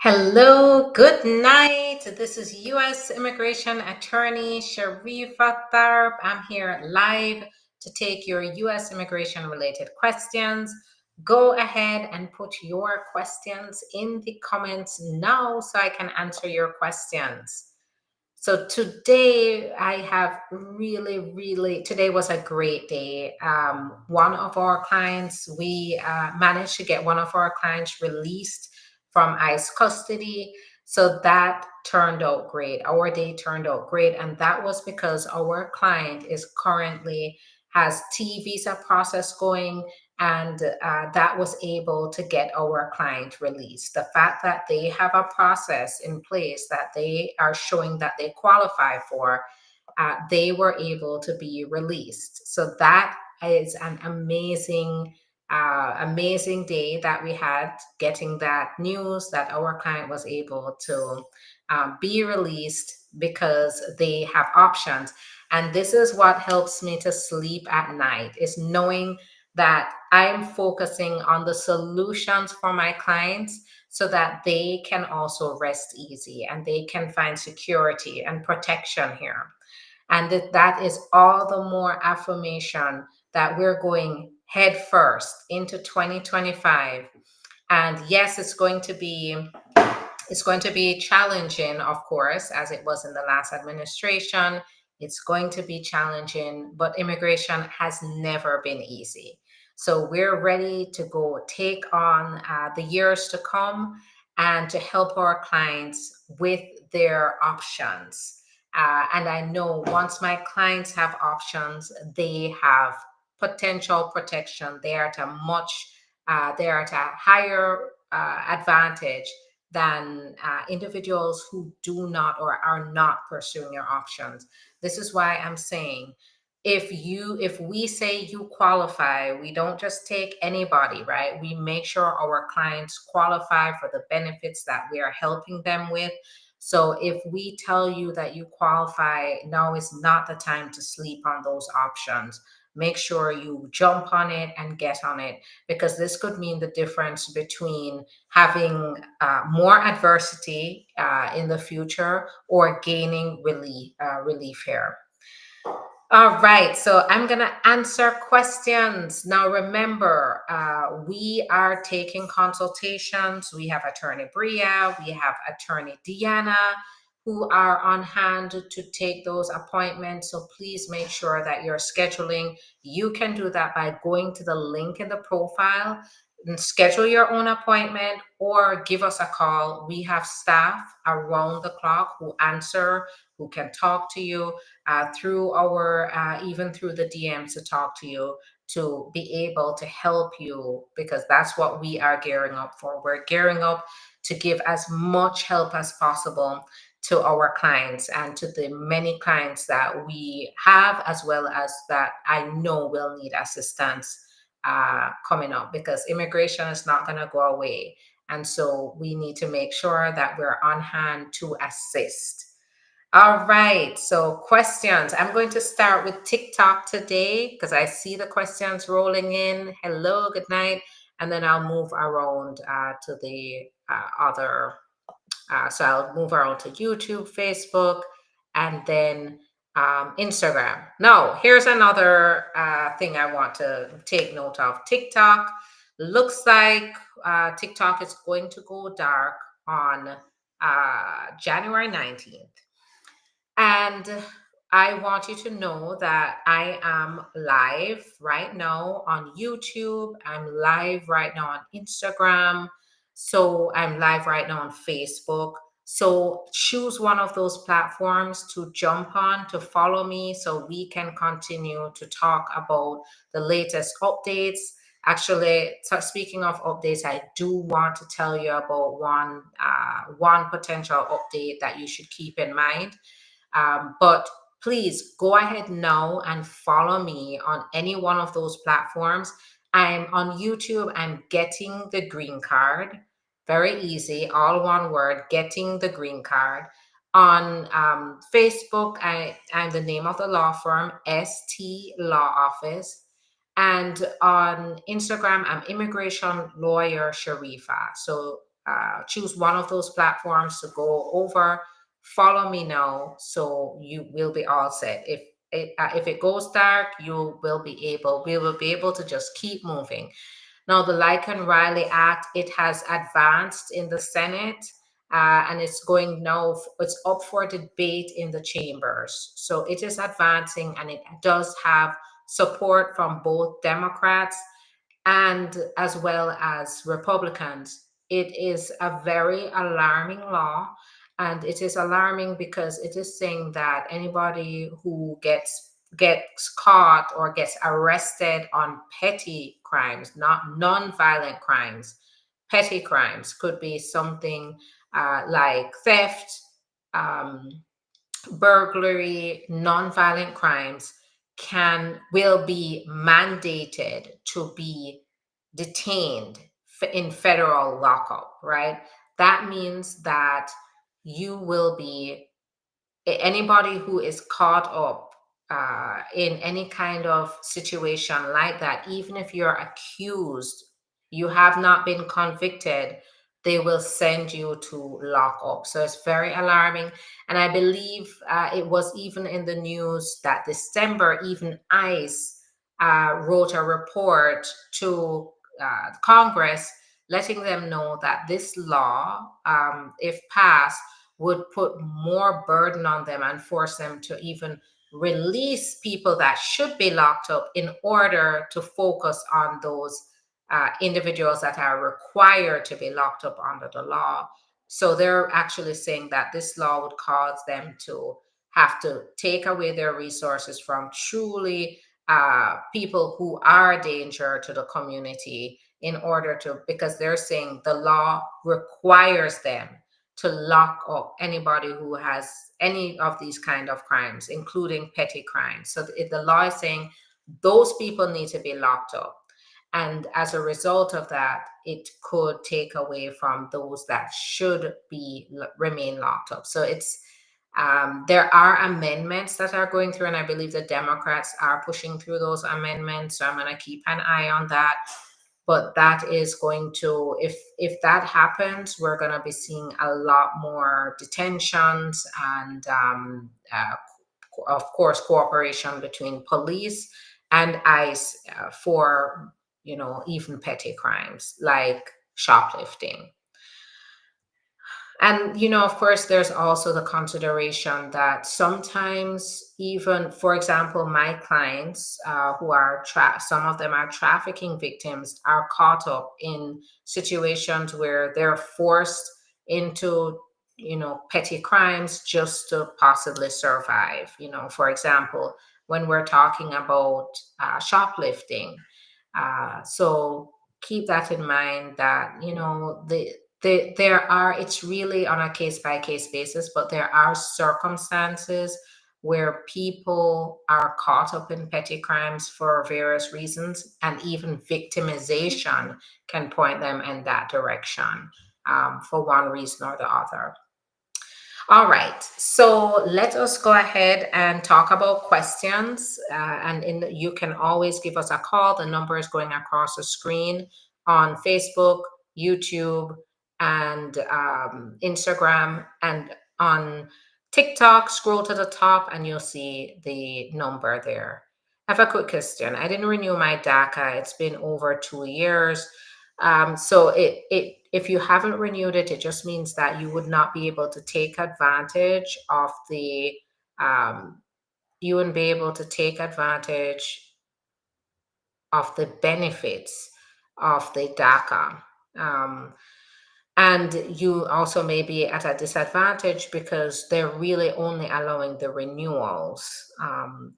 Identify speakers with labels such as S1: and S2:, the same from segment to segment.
S1: Hello, good night. This is U.S. Immigration Attorney Sharifa Tharpe. I'm here live to take your U.S. immigration related questions. Go ahead and put your questions in the comments now so I can answer your questions. So today I have today was a great day. One of our clients, we managed to get one of our clients released from ICE custody. So that turned out great. Our day turned out great. And that was because our client is currently has T visa process going, and that was able to get our client released. The fact that they have a process in place that they are showing that they qualify for, they were able to be released. So that is an amazing day that we had getting that news that our client was able to be released because they have options. And this is what helps me to sleep at night, is knowing that I'm focusing on the solutions for my clients so that they can also rest easy and they can find security and protection here. And that is all the more affirmation that we're going head first into 2025. And yes, it's going to be challenging, of course, as it was in the last administration. It's going to be challenging, but immigration has never been easy. So we're ready to go take on the years to come and to help our clients with their options. And I know once my clients have options, they have potential protection. They are at a higher advantage than individuals who do not or are not pursuing your options. This is why I'm saying, if we say you qualify, we don't just take anybody, right? We make sure our clients qualify for the benefits that we are helping them with. So if we tell you that you qualify, now is not the time to sleep on those options. Make sure you jump on it and get on it, because this could mean the difference between having more adversity in the future or gaining relief here. All right, so I'm going to answer questions. Now, remember, we are taking consultations. We have Attorney Bria, we have Attorney Deanna, who are on hand to take those appointments. So please make sure that you're scheduling. You can do that by going to the link in the profile and schedule your own appointment, or give us a call. We have staff around the clock who answer, who can talk to you through our even through the DMs, to talk to you, to be able to help you, because that's what we are gearing up for. We're gearing up to give as much help as possible to our clients and to the many clients that we have, as well as that I know will need assistance coming up, because immigration is not going to go away. And so we need to make sure that we're on hand to assist. All right, so questions. I'm going to start with TikTok today because I see the questions rolling in. Hello, good night. And then I'll move around to the other. So I'll move around to YouTube, Facebook, and then Instagram. Now, here's another thing I want to take note of. TikTok looks like TikTok is going to go dark on January 19th. And I want you to know that I am live right now on YouTube. I'm live right now on Instagram. So I'm live right now on Facebook. So choose one of those platforms to jump on, to follow me, so we can continue to talk about the latest updates. Actually, speaking of updates, I do want to tell you about one potential update that you should keep in mind. But please go ahead now and follow me on any one of those platforms. I'm on YouTube. I'm getting the green card. Very easy, all one word, getting the green card. On Facebook, I'm the name of the law firm, ST Law Office. And on Instagram, I'm Immigration Lawyer Sharifa. So choose one of those platforms to go over. Follow me now, so you will be all set. If it goes dark, we will be able to just keep moving. Now, the Laken Riley Act, it has advanced in the Senate, and it's going now, it's up for debate in the chambers. So it is advancing, and it does have support from both Democrats and as well as Republicans. It is a very alarming law, and it is alarming because it is saying that anybody who gets caught or gets arrested on petty crimes, not non-violent crimes, petty crimes could be something like theft, um, burglary, non-violent crimes will be mandated to be detained in federal lockup, right? That means that you will be anybody who is caught up in any kind of situation like that, even if you're accused, you have not been convicted, they will send you to lock up. So it's very alarming. And I believe it was even in the news that December, even ICE wrote a report to Congress letting them know that this law, if passed, would put more burden on them and force them to even release people that should be locked up in order to focus on those individuals that are required to be locked up under the law. So they're actually saying that this law would cause them to have to take away their resources from truly people who are a danger to the community in order to, because they're saying the law requires them to lock up anybody who has any of these kind of crimes, including petty crimes. So the law is saying those people need to be locked up. And as a result of that, it could take away from those that should be remain locked up. So it's there are amendments that are going through, and I believe the Democrats are pushing through those amendments. So I'm going to keep an eye on that. But that is going to, if that happens, we're going to be seeing a lot more detentions and, of course, cooperation between police and ICE for, even petty crimes like shoplifting. And, of course, there's also the consideration that sometimes, even, for example, my clients who are, some of them are trafficking victims, are caught up in situations where they're forced into, petty crimes just to possibly survive. For example, when we're talking about shoplifting. So keep that in mind that, there are, it's really on a case by case basis, but there are circumstances where people are caught up in petty crimes for various reasons, and even victimization can point them in that direction for one reason or the other. All right, so let us go ahead and talk about questions. You can always give us a call. The number is going across the screen on Facebook, YouTube, and Instagram, and on TikTok. Scroll to the top and you'll see the number there. I have a quick question. I didn't renew my DACA. It's been over 2 years. So if you haven't renewed it, it just means that you would not be able to take advantage of you wouldn't be able to take advantage of the benefits of the DACA. And you also may be at a disadvantage because they're really only allowing the renewals.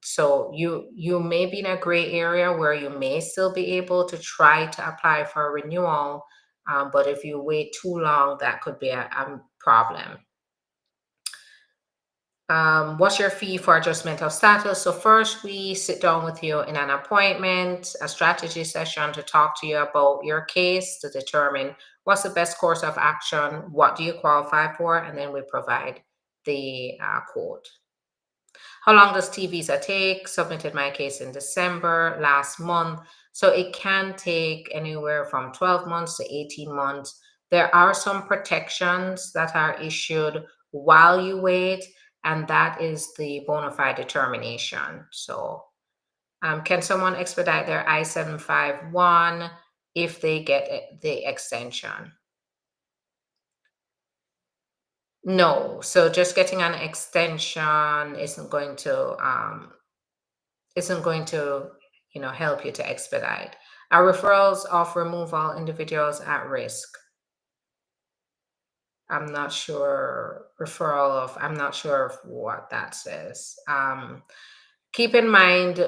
S1: So you may be in a gray area where you may still be able to try to apply for a renewal, but if you wait too long, that could be a problem. What's your fee for adjustment of status? So first, we sit down with you in an appointment, a strategy session, to talk to you about your case, to determine what's the best course of action, what do you qualify for, and then we provide the quote. How long does T visa take? Submitted my case in December last month. So it can take anywhere from 12 months to 18 months There are some protections that are issued while you wait, and that is the bona fide determination. So, can someone expedite their I-751 if they get the extension? No. So just getting an extension isn't going to help you to expedite. Our referrals of removal individuals at risk. I'm not sure of what that says. Keep in mind,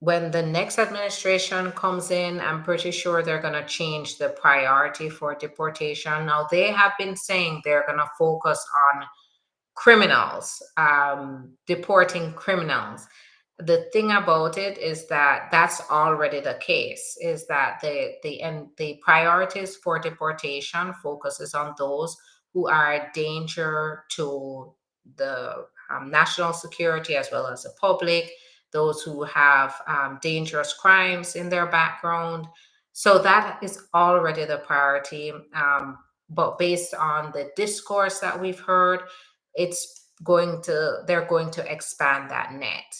S1: when the next administration comes in, I'm pretty sure they're going to change the priority for deportation. Now, they have been saying they're going to focus on criminals, deporting criminals. The thing about it is that that's already the case, is that the priorities for deportation focuses on those who are a danger to the national security as well as the public, those who have dangerous crimes in their background. So that is already the priority. But based on the discourse that we've heard, they're going to expand that net.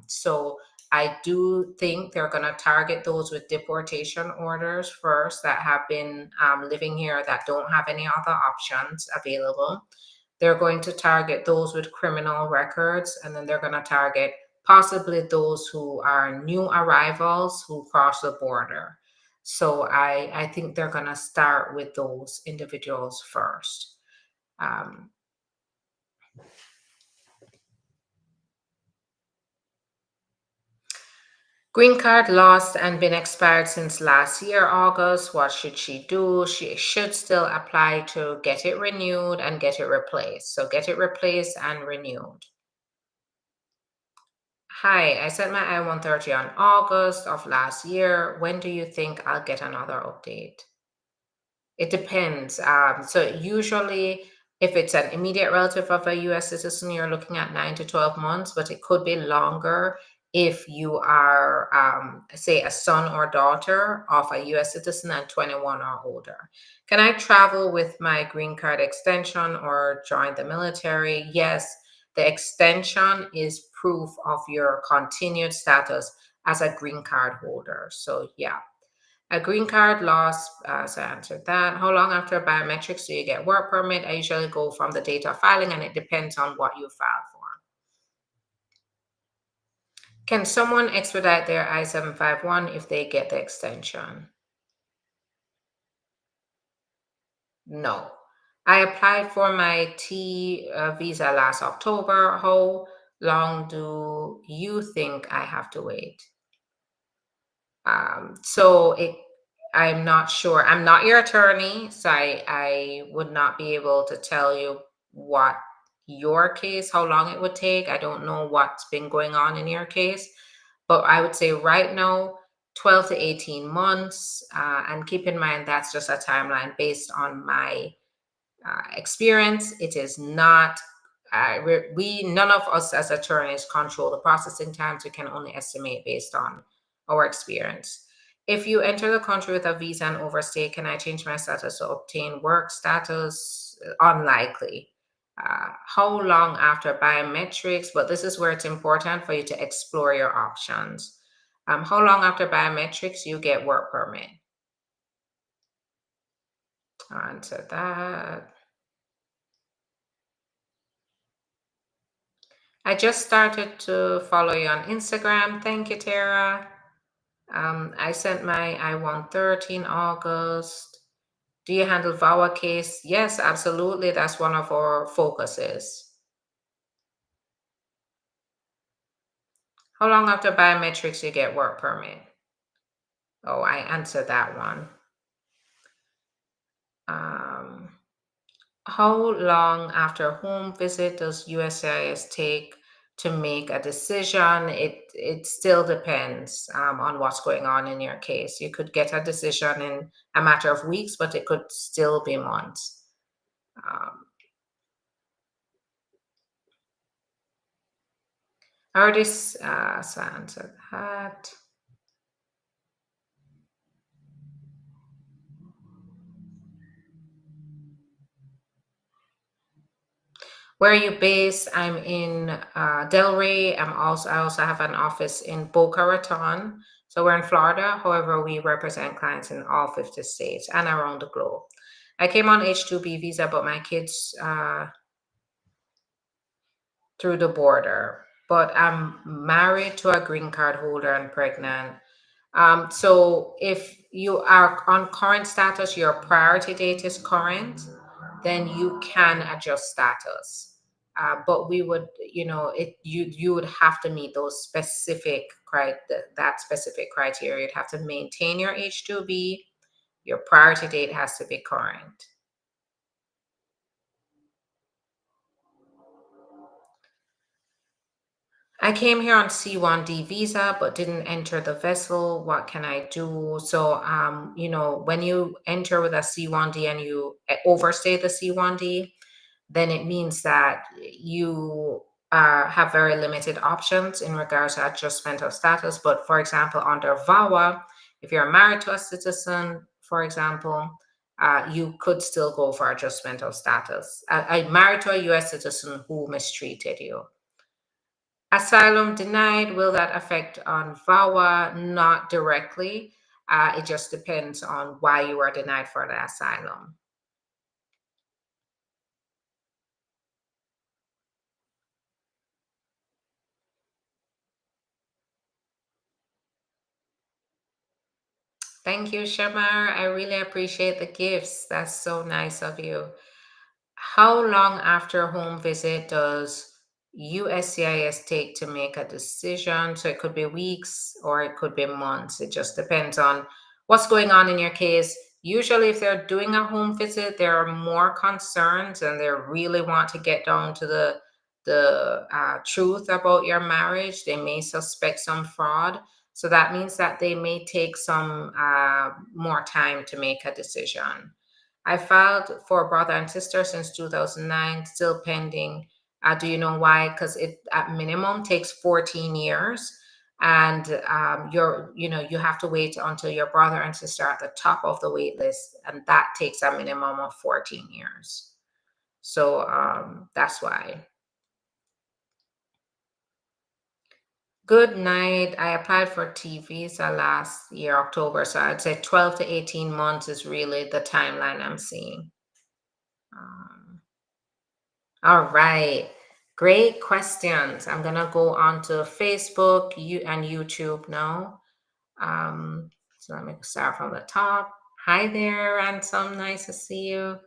S1: So I do think they're going to target those with deportation orders first that have been living here that don't have any other options available. They're going to target those with criminal records, and then they're going to target possibly those who are new arrivals who cross the border. So I think they're going to start with those individuals first. Um, Green card lost and been expired since last year, August. What should she do? She should still apply to get it renewed and get it replaced. So get it replaced and renewed. Hi, I sent my I-130 on August of last year. When do you think I'll get another update? It depends. So usually, if it's an immediate relative of a U.S. citizen, you're looking at 9 to 12 months, but it could be longer if you are, say, a son or daughter of a U.S. citizen and 21 or older. Can I travel with my green card extension or join the military? Yes, the extension is proof of your continued status as a green card holder. So, yeah. A green card loss, so I answered that. How long after biometrics do you get work permit? I usually go from the date of filing, and it depends on what you filed for. Can someone expedite their I-751 if they get the extension? No. I applied for my T visa last October. How long do you think I have to wait? So I'm not sure. I'm not your attorney, so I would not be able to tell you what your case, how long it would take. I don't know what's been going on in your case, but I would say right now, 12 to 18 months. And keep in mind, that's just a timeline based on my experience. It is not, none of us as attorneys control the processing times. We can only estimate based on our experience. If you enter the country with a visa and overstay, can I change my status to obtain work status? Unlikely. How long after biometrics? But this is where it's important for you to explore your options. How long after biometrics you get work permit? Answer that. I just started to follow you on Instagram. Thank you, Tara. I sent my I-130 in August. Do you handle VAWA case? Yes, absolutely. That's one of our focuses. How long after biometrics you get work permit? Oh, I answered that one. How long after home visit does USCIS take to make a decision? It still depends on what's going on in your case. You could get a decision in a matter of weeks, but it could still be months. I already so I answered that. Where are you based? I'm in Delray. I also have an office in Boca Raton. So we're in Florida. However, we represent clients in all 50 states and around the globe. I came on H-2B visa, but my kids through the border. But I'm married to a green card holder and pregnant. So if you are on current status, your priority date is current, then you can adjust status. But we would, you would have to meet those specific that specific criteria. You'd have to maintain your H-2B. Your priority date has to be current. I came here on C1D visa, but didn't enter the vessel. What can I do? So, when you enter with a C1D and you overstay the C1D, then it means that you have very limited options in regards to adjustment of status. But for example, under VAWA, if you're married to a citizen, for example, you could still go for adjustment of status. I'm married to a US citizen who mistreated you. Asylum denied, will that affect on VAWA? Not directly. It just depends on why you were denied for the asylum. Thank you, Shamar. I really appreciate the gifts. That's so nice of you. How long after home visit does USCIS take to make a decision? So it could be weeks or it could be months. It just depends on what's going on in your case. Usually, if they're doing a home visit, there are more concerns and they really want to get down to the truth about your marriage. They may suspect some fraud. So that means that they may take some more time to make a decision. I filed for brother and sister since 2009, still pending. Do you know why? Because it at minimum takes 14 years, and you have to wait until your brother and sister are at the top of the wait list, and that takes a minimum of 14 years. So that's why. Good night. I applied for T visa last year, October. So I'd say 12 to 18 months is really the timeline I'm seeing. Um, All right. Great questions. I'm gonna go on to Facebook and YouTube now. So let me start from the top. Hi there, Ransom. Nice to see you.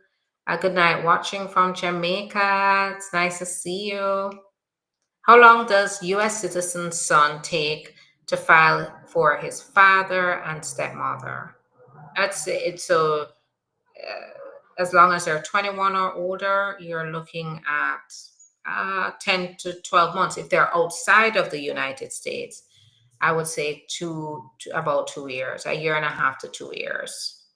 S1: Good night. Watching from Jamaica. It's nice to see you. How long does U.S. citizen son take to file for his father and stepmother? That's it. So as long as they're 21 or older, you're looking at 10 to 12 months. If they're outside of the United States, I would say about 2 years, a year and a half to 2 years.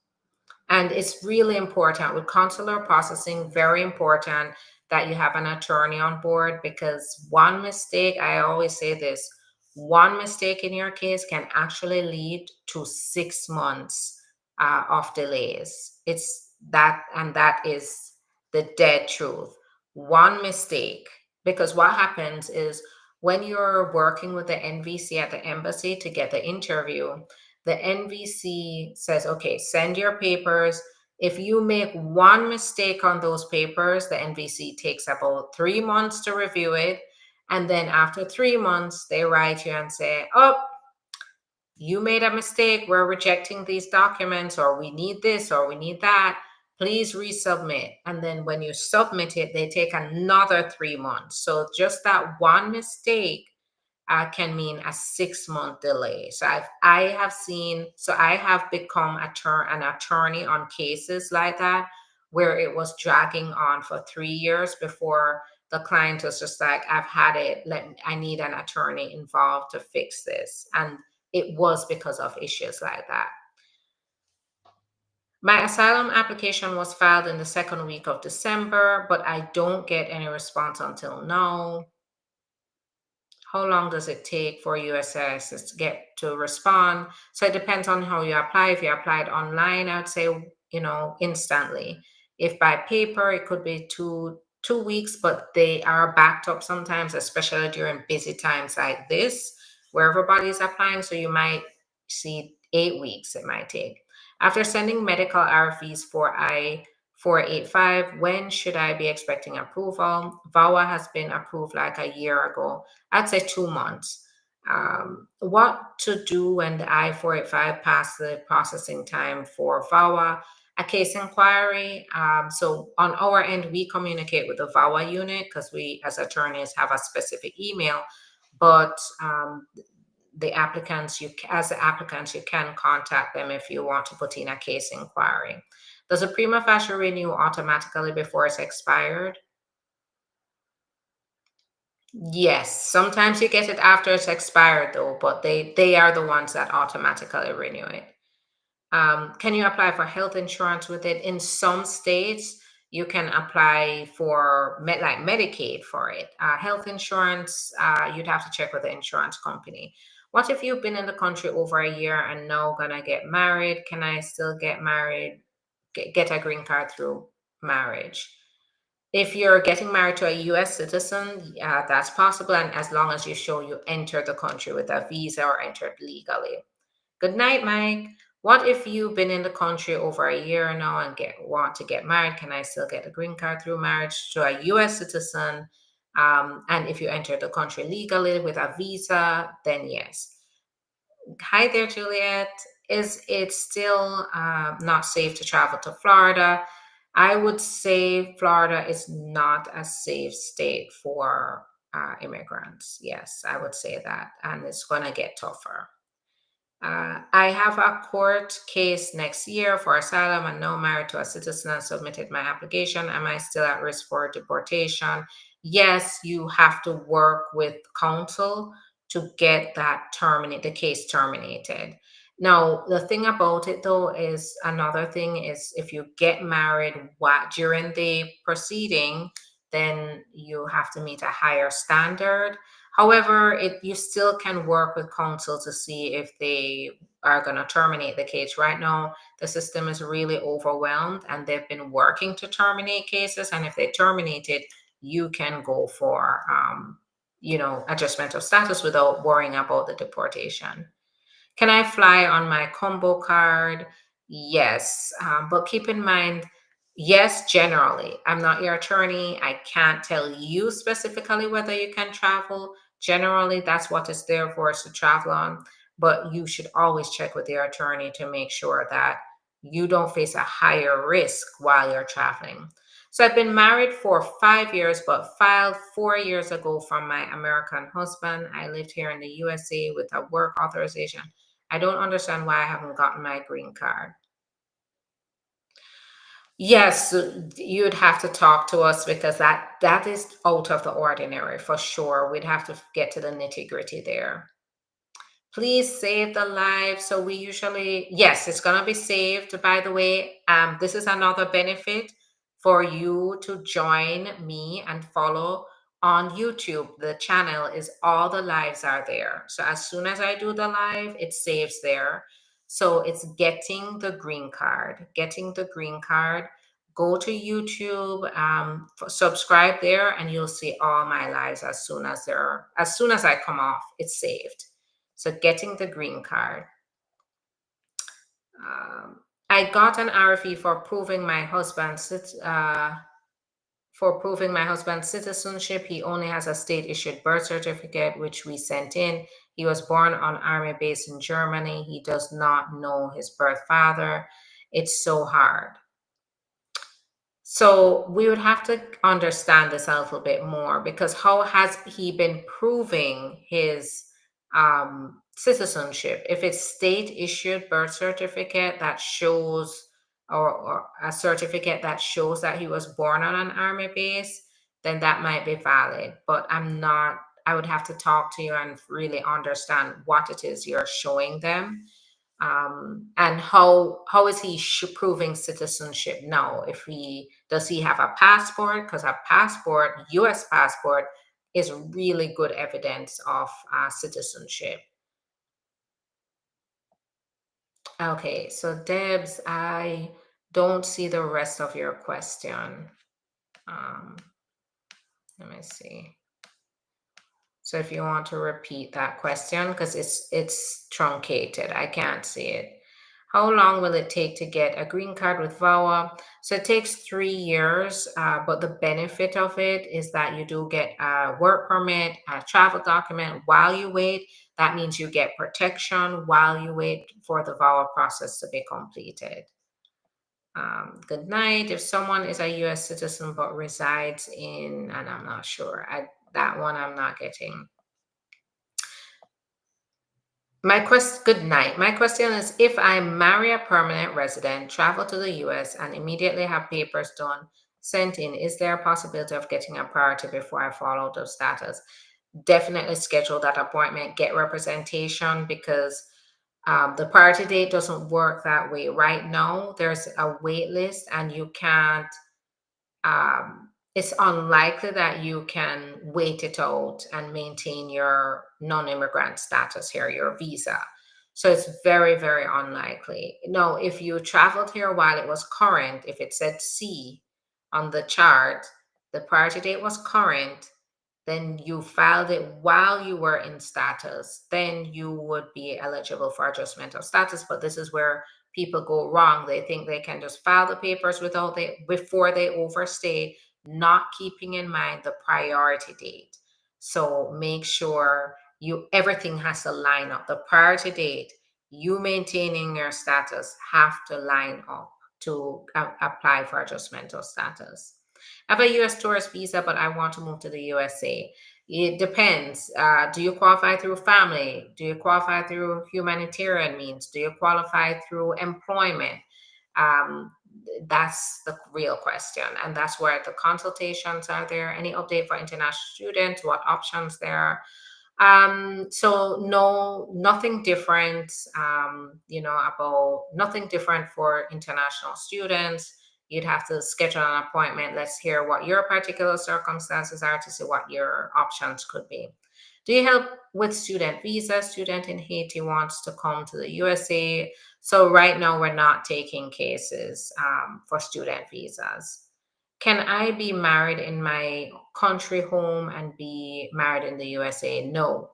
S1: And it's really important with consular processing, very important that you have an attorney on board because one mistake, I always say this, one mistake in your case can actually lead to 6 months of delays. It's that, and that is the dead truth. One mistake, because what happens is when you're working with the NVC at the embassy to get the interview, the NVC says, okay, send your papers. If you make one mistake on those papers, the NVC takes about 3 months to review it. And then after 3 months, they write you and say, oh, you made a mistake. We're rejecting these documents, or we need this, or we need that. Please resubmit. And then when you submit it, they take another 3 months. So just that one mistake can mean a 6 month delay. So I have become an attorney on cases like that where it was dragging on for 3 years before the client was just like, I've had it. I need an attorney involved to fix this. And it was because of issues like that. My asylum application was filed in the second week of December, but I don't get any response until now. How long does it take for USCIS to get to respond? So it depends on how you apply. If you applied online, I would say, instantly. If by paper, it could be 2 weeks, but they are backed up sometimes, especially during busy times like this, where everybody's applying. So you might see 8 weeks it might take. After sending medical RFEs for I-485, when should I be expecting approval? VAWA has been approved like a year ago. I'd say 2 months. What to do when the I-485 passed the processing time for VAWA? A case inquiry. So on our end, we communicate with the VAWA unit because we, as attorneys, have a specific email. But the applicants, as the applicants, you can contact them if you want to put in a case inquiry. Does a prima facie renew automatically before it's expired? Yes, sometimes you get it after it's expired though, but they are the ones that automatically renew it. Can you apply for health insurance with it? In some states, you can apply for like Medicaid for it. Health insurance, you'd have to check with the insurance company. What if you've been in the country over a year and now gonna get married? Can I still get married, get a green card through marriage? If you're getting married to a US citizen, yeah, that's possible, and as long as you show you entered the country with a visa or entered legally. Good night, Mike. What if you've been in the country over a year now and want to get married? Can I still get a green card through marriage to a US citizen? And if you enter the country legally with a visa, then yes. Hi there, Juliet. Is it still not safe to travel to Florida? I would say Florida is not a safe state for immigrants. Yes, I would say that. And it's going to get tougher. I have a court case next year for asylum and now married to a citizen and submitted my application. Am I still at risk for deportation? Yes, you have to work with counsel to get the case terminated. Now, the thing about it though is another thing is if you get married during the proceeding, then you have to meet a higher standard. However, you still can work with counsel to see if they are going to terminate the case. Right now, the system is really overwhelmed and they've been working to terminate cases. And if they terminate it, you can go for, adjustment of status without worrying about the deportation. Can I fly on my combo card? Yes. But keep in mind, yes, generally. I'm not your attorney. I can't tell you specifically whether you can travel. Generally, that's what it's there for, is to travel on. But you should always check with your attorney to make sure that you don't face a higher risk while you're traveling. So I've been married for 5 years, but filed 4 years ago from my American husband. I lived here in the USA with a work authorization. I don't understand why I haven't gotten my green card. Yes, you'd have to talk to us because that is out of the ordinary for sure. We'd have to get to the nitty-gritty there. Please save the live. So we usually, yes, it's gonna be saved. By the way, this is another benefit for you to join me and follow on YouTube. The channel is all the lives are there. So as soon as I do the live, it saves there. So it's getting the green card. Getting the green card. Go to YouTube, subscribe there, and you'll see all my lives as soon as I come off, it's saved. So getting the green card. I got an RFE for proving my husband's citizenship. He only has a state issued birth certificate, which we sent in. He was born on army base in Germany. He does not know his birth father. It's so hard. So we would have to understand this a little bit more, because how has he been proving his citizenship? If it's state issued birth certificate that shows, or a certificate that shows that he was born on an army base, then that might be valid. But I would have to talk to you and really understand what it is you're showing them, and how is he proving citizenship now? If he does he have a passport? Because a passport, U.S. passport, is really good evidence of citizenship. Okay, so Debs, I don't see the rest of your question. Um, Let me see. So if you want to repeat that question, because it's truncated, I can't see it. How long will it take to get a green card with VAWA? So it takes 3 years, but the benefit of it is that you do get a work permit, a travel document while you wait. That means you get protection while you wait for the VAWA process to be completed. Good night. If someone is a U.S. citizen but resides in, and I'm not sure, that one I'm not getting. Good night. My question is, if I marry a permanent resident, travel to the US, and immediately have papers done, sent in, is there a possibility of getting a priority before I fall out of status? Definitely schedule that appointment, get representation, because the priority date doesn't work that way. Right now, there's a wait list, and you can't it's unlikely that you can wait it out and maintain your non-immigrant status here, your visa. So it's very, very unlikely. Now, if you traveled here while it was current, if it said C on the chart, the priority date was current, then you filed it while you were in status, then you would be eligible for adjustment of status. But this is where people go wrong. They think they can just file the papers before they overstay, not keeping in mind the priority date. So make sure everything has to line up. The priority date, you maintaining your status, have to line up to apply for adjustment of status. I have a U.S. tourist visa, but I want to move to the USA. It depends. Do you qualify through family? Do you qualify through humanitarian means? Do you qualify through employment? Um, that's the real question. And that's where the consultations are there. Any update for international students? What options there are? So no, nothing different, about nothing different for international students. You'd have to schedule an appointment. Let's hear what your particular circumstances are to see what your options could be. Do you help with student visa? Student in Haiti wants to come to the USA. So right now we're not taking cases for student visas. Can I be married in my country home and be married in the USA? No.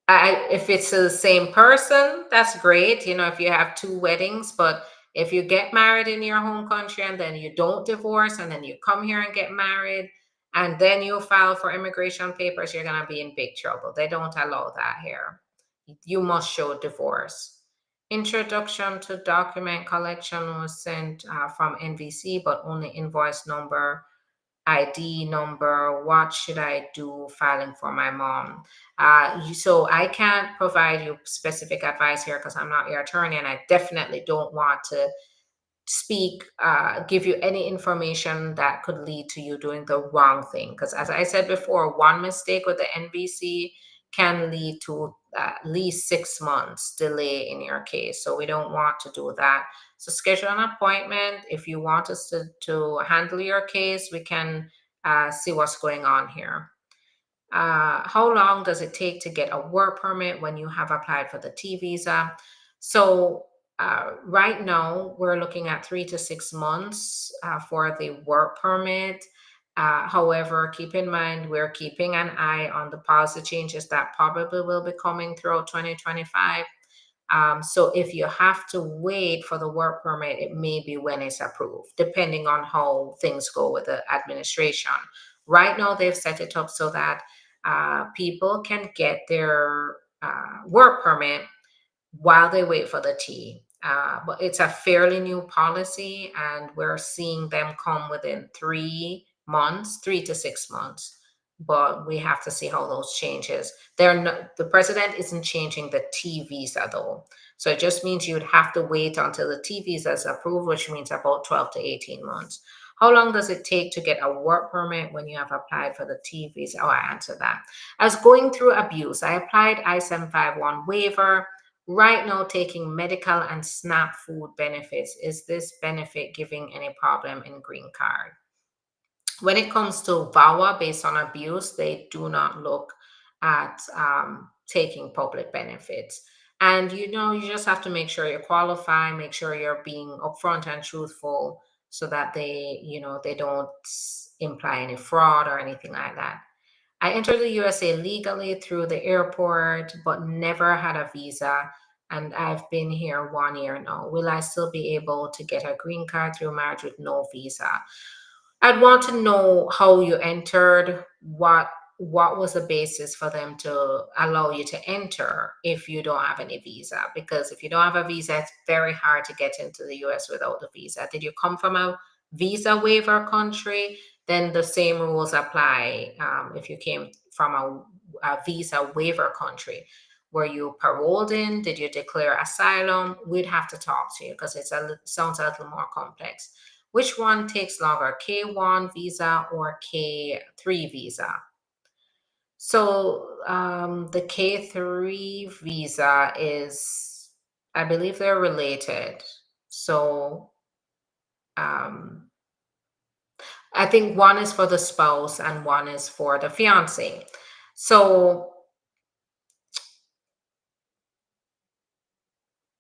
S1: If it's the same person, that's great. If you have two weddings, but if you get married in your home country and then you don't divorce and then you come here and get married and then you file for immigration papers, you're going to be in big trouble. They don't allow that here. You must show divorce. Introduction to document collection was sent from NVC, but only invoice number, ID number. What should I do filing for my mom? So I can't provide you specific advice here because I'm not your attorney, and I definitely don't want to give you any information that could lead to you doing the wrong thing. Because as I said before, one mistake with the NVC can lead to at least 6 months delay in your case. So we don't want to do that. So schedule an appointment. If you want us to handle your case, we can see what's going on here. How long does it take to get a work permit when you have applied for the T visa? So right now, we're looking at 3 to 6 months for the work permit. However, keep in mind, we're keeping an eye on the policy changes that probably will be coming throughout 2025. So if you have to wait for the work permit, it may be when it's approved, depending on how things go with the administration. Right now, they've set it up so that people can get their work permit while they wait for the T. But it's a fairly new policy, and we're seeing them come within 3 months, 3 to 6 months. But we have to see how those changes. The president isn't changing the T visa though, so it just means you'd have to wait until the T visa is approved, which means about 12 to 18 months. How long does it take to get a work permit when you have applied for the T visa? Oh, I answered that. I was going through abuse. I applied I-751 waiver. Right now, taking medical and SNAP food benefits. Is this benefit giving any problem in green card? When it comes to VAWA based on abuse, they do not look at taking public benefits. And you just have to make sure you qualify, make sure you're being upfront and truthful. so that they don't imply any fraud or anything like that. I entered the USA legally through the airport, but never had a visa. And I've been here 1 year now. Will I still be able to get a green card through marriage with no visa? I'd want to know how you entered, what was the basis for them to allow you to enter if you don't have any visa. Because if you don't have a visa, it's very hard to get into the US without a visa. Did you come from a visa waiver country? Then the same rules apply. If you came from a visa waiver country. Were you paroled in? Did you declare asylum? We'd have to talk to you because sounds a little more complex. Which one takes longer, K1 visa or K3 visa? So the K3 visa is, I believe they're related. So um, I think one is for the spouse and one is for the fiance. So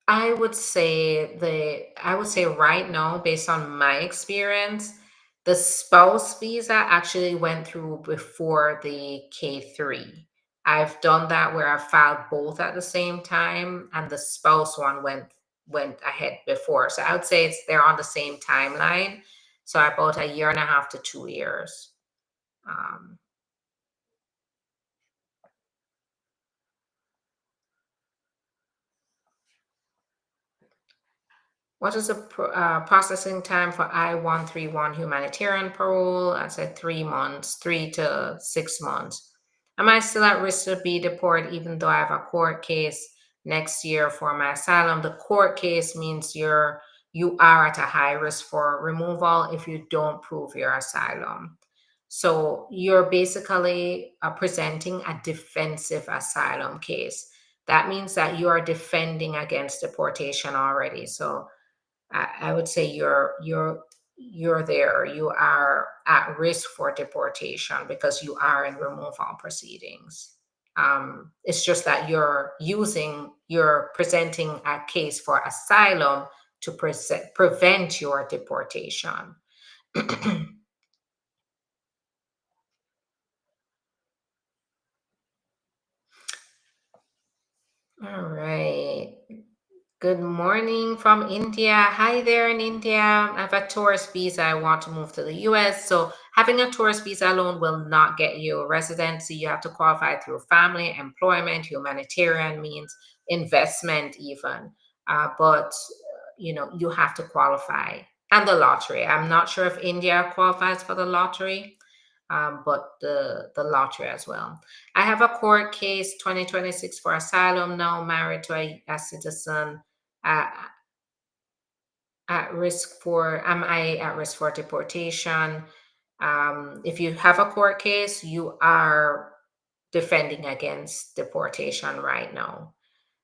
S1: I would say right now, based on my experience, the spouse visa actually went through before the K3. I've done that where I filed both at the same time, and the spouse one went ahead before. So I would say they're on the same timeline. So about a year and a half to 2 years. Um, What is the processing time for I-131 humanitarian parole? I said 3 months, 3 to 6 months. Am I still at risk to be deported even though I have a court case next year for my asylum? The court case means you are at a high risk for removal if you don't prove your asylum. So you're basically presenting a defensive asylum case. That means that you are defending against deportation already. So I would say you're there. You are at risk for deportation because you are in removal proceedings. It's just that you're presenting a case for asylum to prevent your deportation. All right. Good morning from India. Hi there in India. I have a tourist visa. I want to move to the US. So, having a tourist visa alone will not get you a residency. You have to qualify through family, employment, humanitarian means, investment, even. But you have to qualify. And the lottery. I'm not sure if India qualifies for the lottery, but the lottery as well. I have a court case 2026 for asylum now, married to a citizen. Uh, am I at risk for deportation? If you have a court case, you are defending against deportation right now.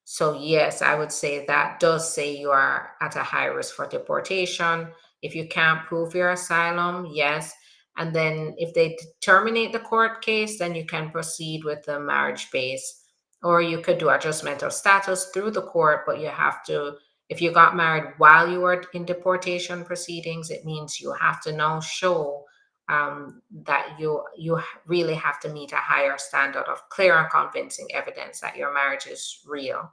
S1: So, yes, I would say that does say you are at a high risk for deportation. If you can't prove your asylum, yes. And then if they terminate the court case, then you can proceed with the marriage base. Or you could do adjustment of status through the court, but you have to, if you got married while you were in deportation proceedings, it means you have to now show that you really have to meet a higher standard of clear and convincing evidence that your marriage is real.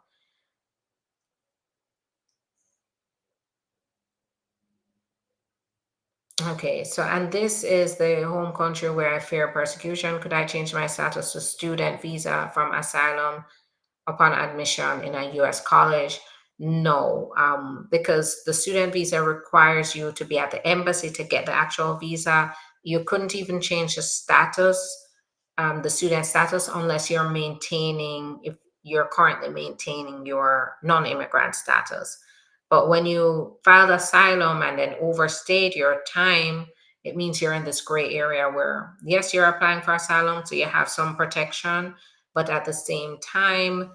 S1: Okay, so and this is the home country where I fear persecution. Could I change my status to student visa from asylum upon admission in a US college? No, because the student visa requires you to be at the embassy to get the actual visa. You couldn't even change the status, the student status, unless if you're currently maintaining your non-immigrant status. But when you filed asylum and then overstayed your time, it means you're in this gray area where, yes, you're applying for asylum, so you have some protection, but at the same time,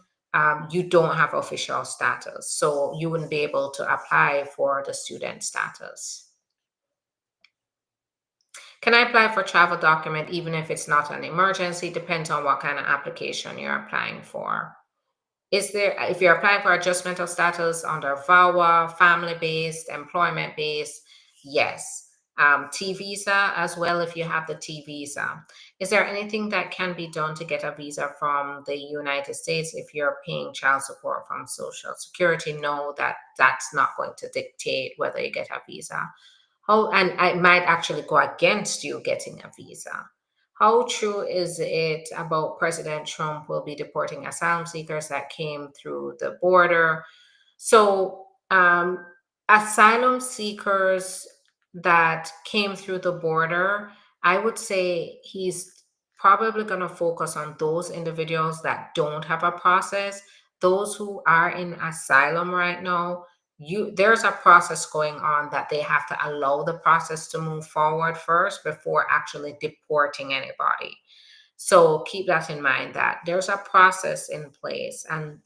S1: you don't have official status. So you wouldn't be able to apply for the student status. Can I apply for travel document even if it's not an emergency? Depends on what kind of application you're applying for. If you're applying for adjustment of status under VAWA, family based, employment based, yes. T visa as well if you have the T visa. Is there anything that can be done to get a visa from the United States if you're paying child support from Social Security? No, that's not going to dictate whether you get a visa. How, and it might actually go against you getting a visa. How true is it about President Trump will be deporting asylum seekers that came through the border? So, asylum seekers that came through the border, I would say he's probably going to focus on those individuals that don't have a process. Those who are in asylum right now, there's a process going on that they have to allow the process to move forward first before actually deporting anybody. So keep that in mind that there's a process in place. And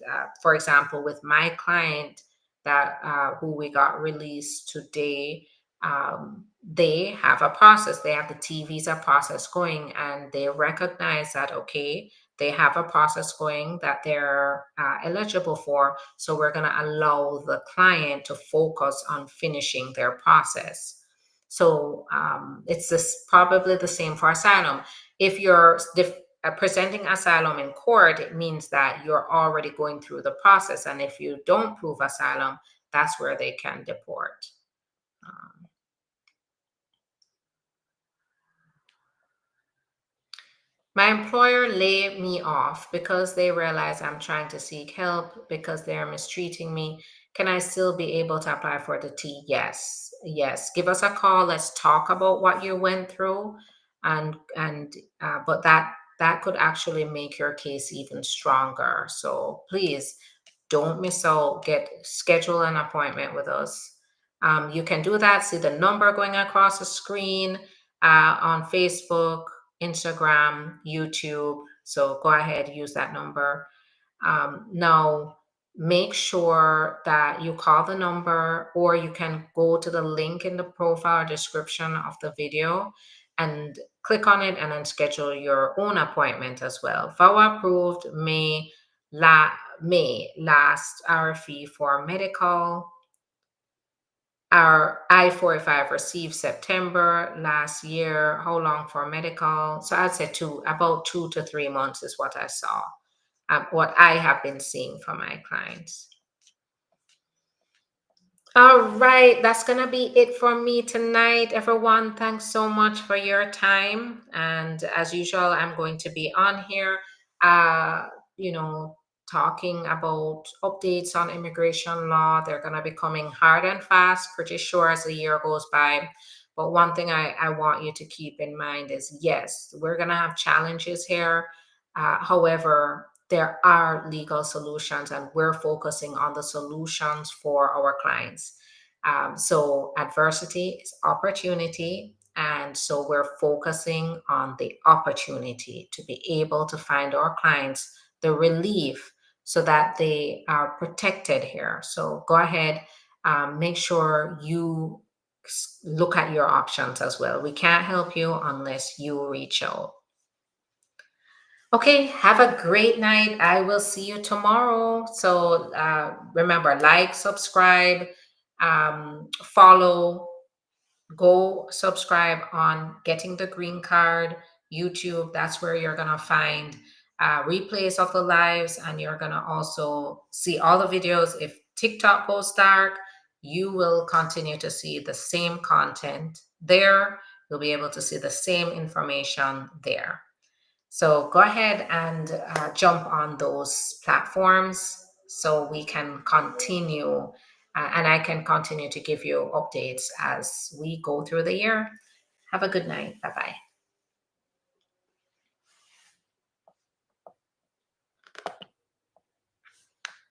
S1: for example, with my client that who we got released today, they have a process. They have the T visa process going, and they recognize that okay, they have a process going that they're eligible for. So we're going to allow the client to focus on finishing their process. So it's this probably the same for asylum. If you're presenting asylum in court, it means that you're already going through the process. And if you don't prove asylum, that's where they can deport. Um, My employer laid me off because they realize I'm trying to seek help because they're mistreating me. Can I still be able to apply for the T? Yes. Yes. Give us a call. Let's talk about what you went through. But that could actually make your case even stronger. So please don't miss out. Schedule an appointment with us. You can do that. See the number going across the screen on Facebook, Instagram, YouTube. So go ahead, use that number. Now, make sure that you call the number, or you can go to the link in the profile description of the video and click on it and then schedule your own appointment as well. VAWA approved May last RFE for medical. Our I-45 received September last year. How long for medical? So I'd say about 2 to 3 months is what I saw, what I have been seeing for my clients. All right, that's going to be it for me tonight, everyone. Thanks so much for your time. And as usual, I'm going to be on here, uh, you know, talking about updates on immigration law. They're going to be coming hard and fast, pretty sure, as the year goes by. But one thing I want you to keep in mind is yes, we're going to have challenges here. However, there are legal solutions, and we're focusing on the solutions for our clients. So adversity is opportunity. And so we're focusing on the opportunity to be able to find our clients the relief so that they are protected here. So go ahead, make sure you look at your options as well. We can't help you unless you reach out. Okay, have a great night. I will see you tomorrow. So remember, like, subscribe, follow, go subscribe on Getting the Green Card, YouTube. That's where you're going to find replays of the lives, and you're going to also see all the videos. If TikTok goes dark, you will continue to see the same content there. You'll be able to see the same information there. So go ahead and jump on those platforms so we can continue and I can continue to give you updates as we go through the year. Have a good night. Bye bye.